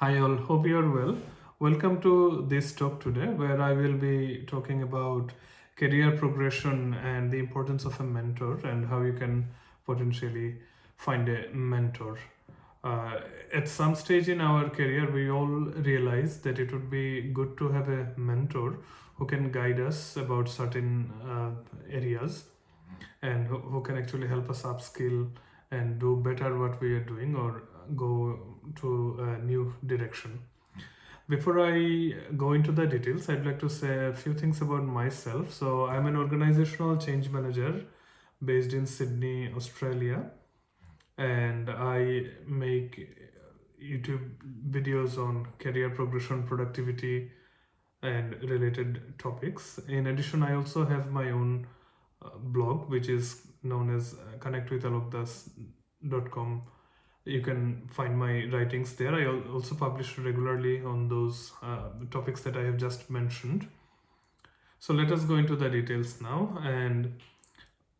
Hi all, hope you are well. Welcome to this talk today where I will be talking about career progression and the importance of a mentor and how you can potentially find a mentor. Uh, at some stage in our career, we all realize that it would be good to have a mentor who can guide us about certain areas and who can actually help us upskill and do better what we are doing or go to a new direction. Before I go into the details, I'd like to say a few things about myself. So, I'm an organizational change manager based in Sydney, Australia, and I make YouTube videos on career progression, productivity, and related topics. In addition, I also have my own blog, which is known as connectwithalokdas.com. You can find my writings there. I also publish regularly on those topics that I have just mentioned. So let us go into the details now. And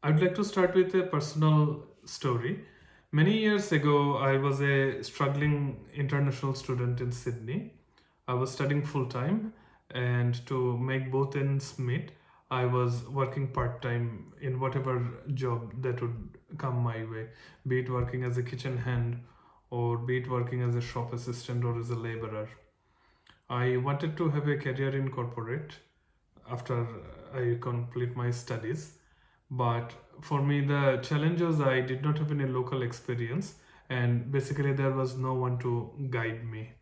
I'd like to start with a personal story. Many years ago, I was a struggling international student in Sydney. I was studying full time, and to make both ends meet, I was working part time in whatever job that would come my way, be it working as a kitchen hand, or be it working as a shop assistant or as a laborer. I wanted to have a career in corporate after I complete my studies, but for me, the challenge was I did not have any local experience, and basically, there was no one to guide me.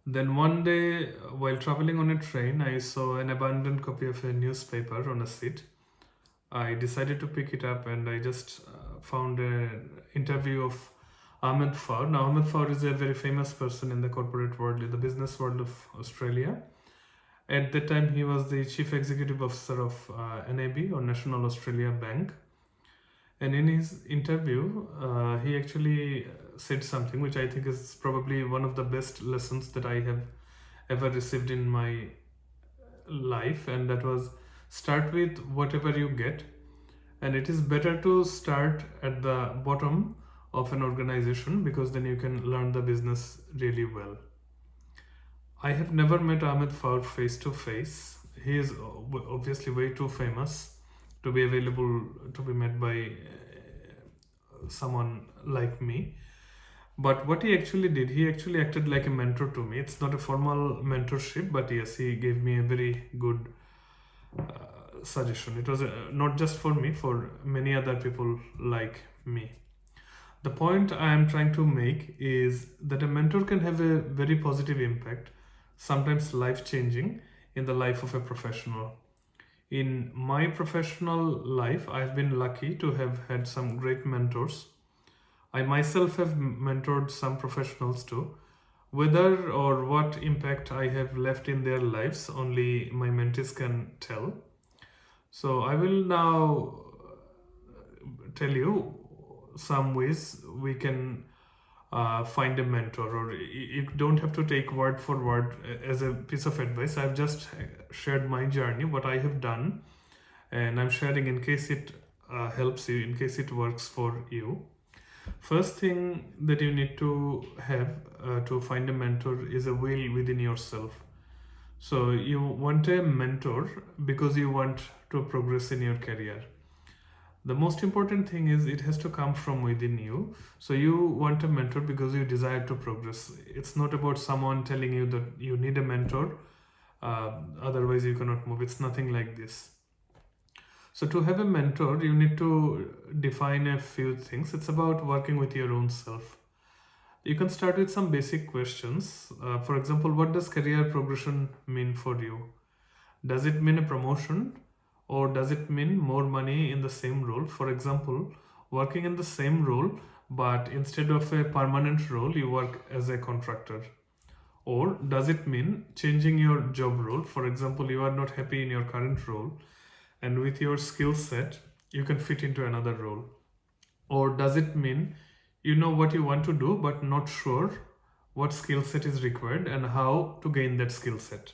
Then one day, while traveling on a train, I saw an abandoned copy of a newspaper on a seat. I decided to pick it up and I just found an interview of Ahmed Faur. Now, Ahmed Faur is a very famous person in the corporate world, in the business world of Australia. At that time, he was the chief executive officer of NAB or National Australia Bank. And in his interview, he actually said something which I think is probably one of the best lessons that I have ever received in my life, and that was start with whatever you get. And it is better to start at the bottom of an organization because then you can learn the business really well. I have never met Ahmed Faur face to face. He is obviously way too famous to be available to be met by someone like me. But what he actually did, he actually acted like a mentor to me. It's not a formal mentorship, but yes, he gave me a very good suggestion. It was not just for me, for many other people like me. The point I am trying to make is that a mentor can have a very positive impact, sometimes life changing, in the life of a professional. In my professional life, I've been lucky to have had some great mentors. I myself have mentored some professionals too. Whether or what impact I have left in their lives, only my mentees can tell. So, I will now tell you some ways we can find a mentor, or you don't have to take word for word as a piece of advice. I've just shared my journey, what I have done, and I'm sharing in case it helps you, in case it works for you. First thing that you need to have to find a mentor is a will within yourself. So you want a mentor because you want to progress in your career. The most important thing is it has to come from within you. So you want a mentor because you desire to progress. It's not about someone telling you that you need a mentor, otherwise you cannot move. It's nothing like this. So to have a mentor, you need to define a few things. It's about working with your own self. You can start with some basic questions. For example, what does career progression mean for you? Does it mean a promotion, or does it mean more money in the same role? For example, working in the same role, but instead of a permanent role, you work as a contractor. Or does it mean changing your job role? For example, you are not happy in your current role, and with your skill set, you can fit into another role. Or does it mean you know what you want to do, but not sure what skill set is required and how to gain that skill set?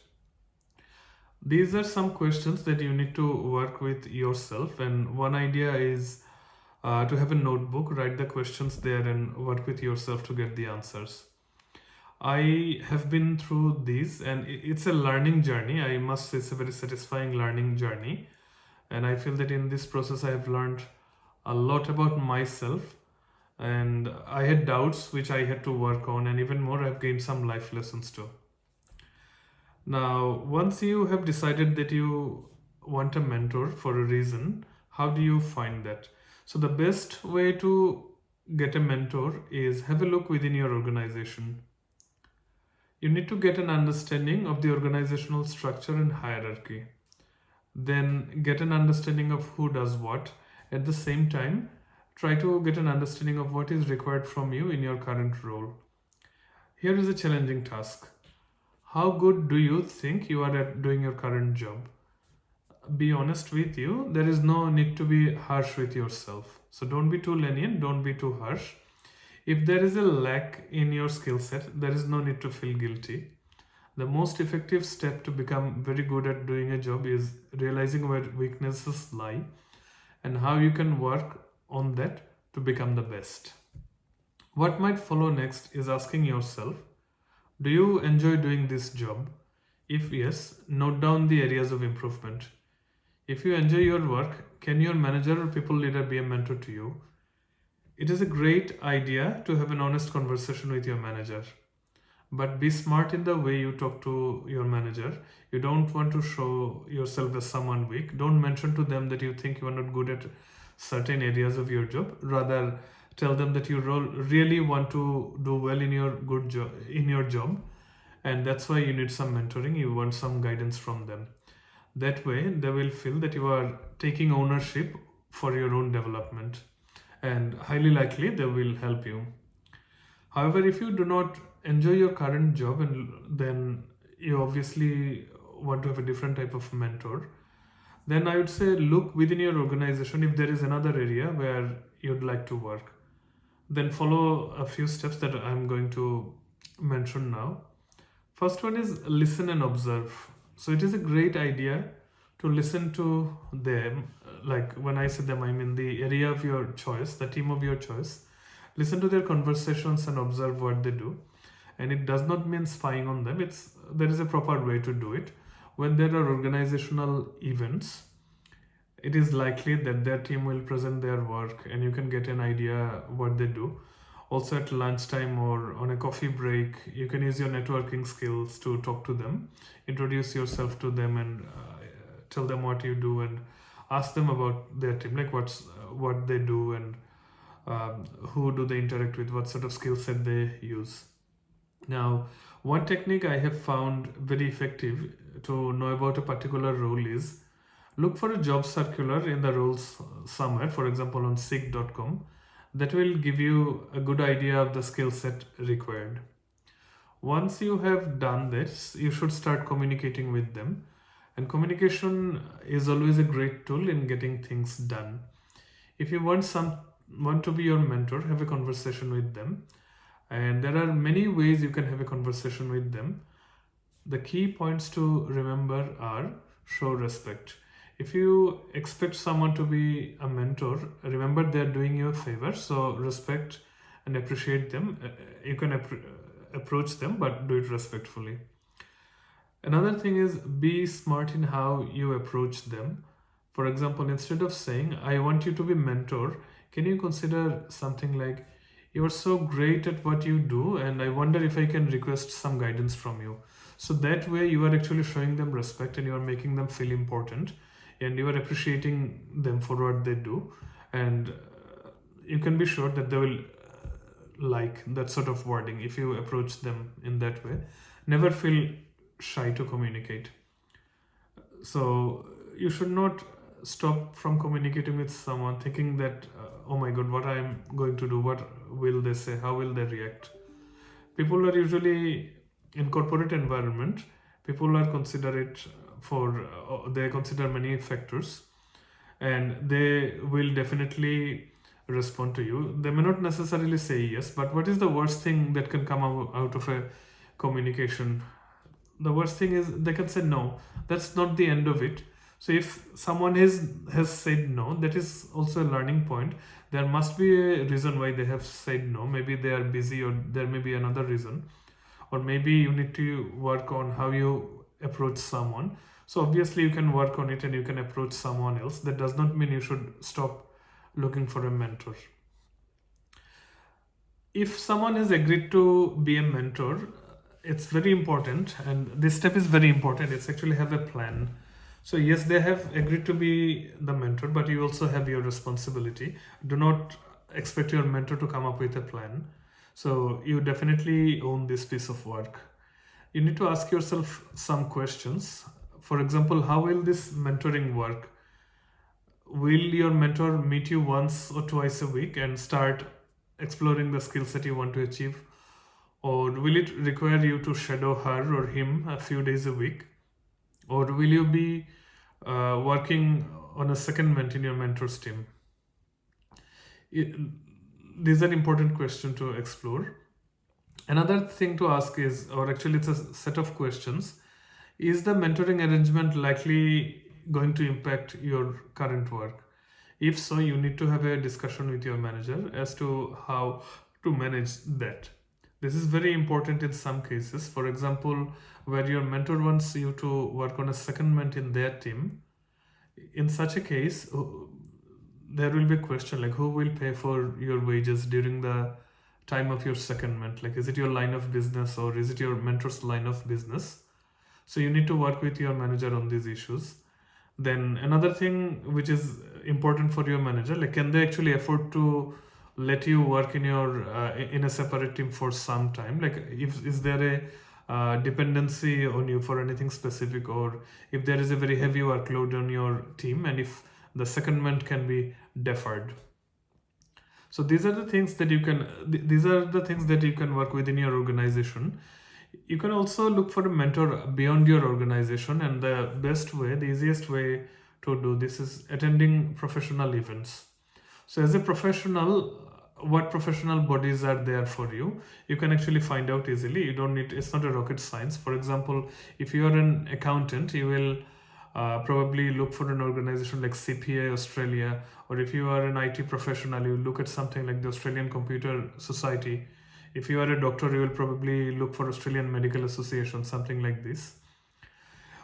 These are some questions that you need to work with yourself, and one idea is to have a notebook, write the questions there, and work with yourself to get the answers. I have been through these, and it's a learning journey. I must say, it's a very satisfying learning journey. And I feel that in this process, I have learned a lot about myself. And I had doubts which I had to work on, and even more, I've gained some life lessons too. Now, once you have decided that you want a mentor for a reason, how do you find that? So, the best way to get a mentor is have a look within your organization. You need to get an understanding of the organizational structure and hierarchy. Then get an understanding of who does what. At the same time, try to get an understanding of what is required from you in your current role. Here is a challenging task. How good do you think you are at doing your current job? Be honest with you. There is no need to be harsh with yourself. So don't be too lenient, don't be too harsh. If there is a lack in your skill set, there is no need to feel guilty. The most effective step to become very good at doing a job is realizing where weaknesses lie and how you can work on that to become the best. What might follow next is asking yourself, do you enjoy doing this job? If yes, note down the areas of improvement. If you enjoy your work, can your manager or people leader be a mentor to you? It is a great idea to have an honest conversation with your manager. But be smart in the way you talk to your manager. You don't want to show yourself as someone weak. Don't mention to them that you think you are not good at certain areas of your job. Rather, tell them that you really want to do well in your job, and that's why you need some mentoring. You want some guidance from them. That way, they will feel that you are taking ownership for your own development, and highly likely they will help you. However, if you do not enjoy your current job, and then you obviously want to have a different type of mentor, then I would say look within your organization if there is another area where you'd like to work. Then follow a few steps that I'm going to mention now. First one is listen and observe. So it is a great idea to listen to them. Like when I say them, I mean the area of your choice, the team of your choice. Listen to their conversations and observe what they do. And it does not mean spying on them. There is a proper way to do it. When there are organizational events, it is likely that their team will present their work and you can get an idea what they do. Also at lunchtime or on a coffee break, you can use your networking skills to talk to them, introduce yourself to them, and tell them what you do and ask them about their team, like what they do and who do they interact with, what sort of skill set they use. Now, one technique I have found very effective to know about a particular role is look for a job circular in the roles somewhere, for example on seek.com. That will give you a good idea of the skill set required. Once you have done this, you should start communicating with them. And communication is always a great tool in getting things done. If you want to be your mentor, have a conversation with them. And there are many ways you can have a conversation with them. The key points to remember are show respect. If you expect someone to be a mentor, remember they're doing you a favor, so respect and appreciate them. You can approach them, but do it respectfully. Another thing is be smart in how you approach them. For example, instead of saying, I want you to be mentor, can you consider something like, you are so great at what you do, and I wonder if I can request some guidance from you. So that way you are actually showing them respect and you are making them feel important. And you are appreciating them for what they do, and you can be sure that they will like that sort of wording if you approach them in that way. Never feel shy to communicate. So you should not stop from communicating with someone thinking that, oh my god, what I am going to do, what will they say, how will they react. People are usually in corporate environment, people are considerate they consider many factors, and they will definitely respond to you. They may not necessarily say yes, but what is the worst thing that can come out of a communication? The worst thing is they can say no. That's not the end of it. So if someone has said no, that is also a learning point. There must be a reason why they have said no. Maybe they are busy, or there may be another reason. or maybe you need to work on how you approach someone. So obviously you can work on it and you can approach someone else. That does not mean you should stop looking for a mentor. If someone has agreed to be a mentor, it's very important, and this step is very important. It's actually have a plan. So yes, they have agreed to be the mentor, but you also have your responsibility. Do not expect your mentor to come up with a plan. So you definitely own this piece of work. You need to ask yourself some questions. For example, how will this mentoring work? Will your mentor meet you once or twice a week and start exploring the skill set you want to achieve? Or will it require you to shadow her or him a few days a week? Or will you be working on a secondment in your mentor's team? These are important questions to explore. Another thing to ask is, or actually it's a set of questions, is the mentoring arrangement likely going to impact your current work? If so, you need to have a discussion with your manager as to how to manage that. This is very important in some cases. For example, where your mentor wants you to work on a secondment in their team. In such a case, there will be a question like, who will pay for your wages during the time of your secondment? Like, is it your line of business or is it your mentor's line of business? So you need to work with your manager on these issues. Then another thing which is important for your manager, like, can they actually afford to let you work in your in a separate team for some time? Like, is there a dependency on you for anything specific, or if there is a very heavy workload on your team, and if the secondment can be deferred. So these are the things that you can work within your organization. You can also look for a mentor beyond your organization, and the easiest way to do this is attending professional events. So as a professional, what professional bodies are there for you? You can actually find out easily. It's not a rocket science. For example, if you are an accountant, you will probably look for an organization like CPA Australia, or if you are an IT professional, you look at something like the Australian Computer Society. If you are a doctor, you will probably look for Australian Medical Association, something like this.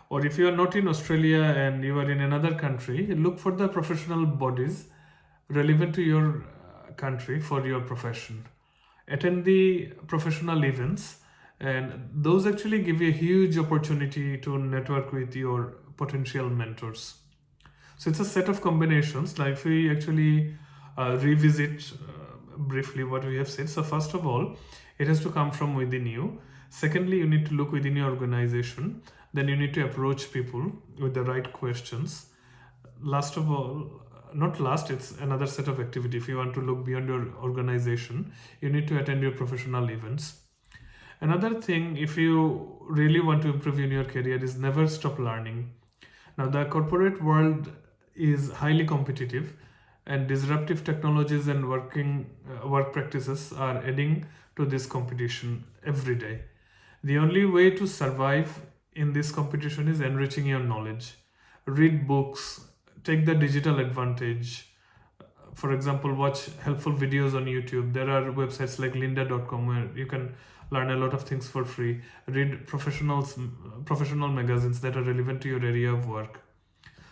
Or if you are not in Australia and you are in another country, look for the professional bodies relevant to your country for your profession. Attend the professional events, and those actually give you a huge opportunity to network with your potential mentors. So it's a set of combinations. Like, if we actually revisit briefly what we have said. So first of all, it has to come from within you. Secondly, you need to look within your organization. Then you need to approach people with the right questions. Last of all, not last, it's another set of activity. If you want to look beyond your organization, you need to attend your professional events. Another thing, if you really want to improve in your career, is never stop learning. Now, the corporate world is highly competitive, and disruptive technologies and work practices are adding to this competition every day. The only way to survive in this competition is enriching your knowledge. Read books, take the digital advantage. For example, watch helpful videos on YouTube. There are websites like lynda.com where you can learn a lot of things for free. Read professional magazines that are relevant to your area of work.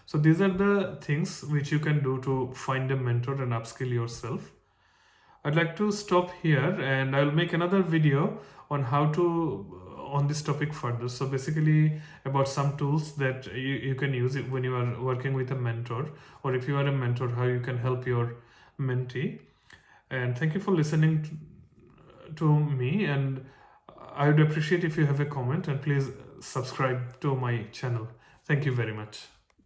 So these are the things which you can do to find a mentor and upskill yourself. I'd like to stop here, and I'll make another video on on this topic further. So basically about some tools that you can use it when you are working with a mentor, or if you are a mentor, how you can help your mentee. And thank you for listening to me, and I would appreciate if you have a comment, and please subscribe to my channel. Thank you very much.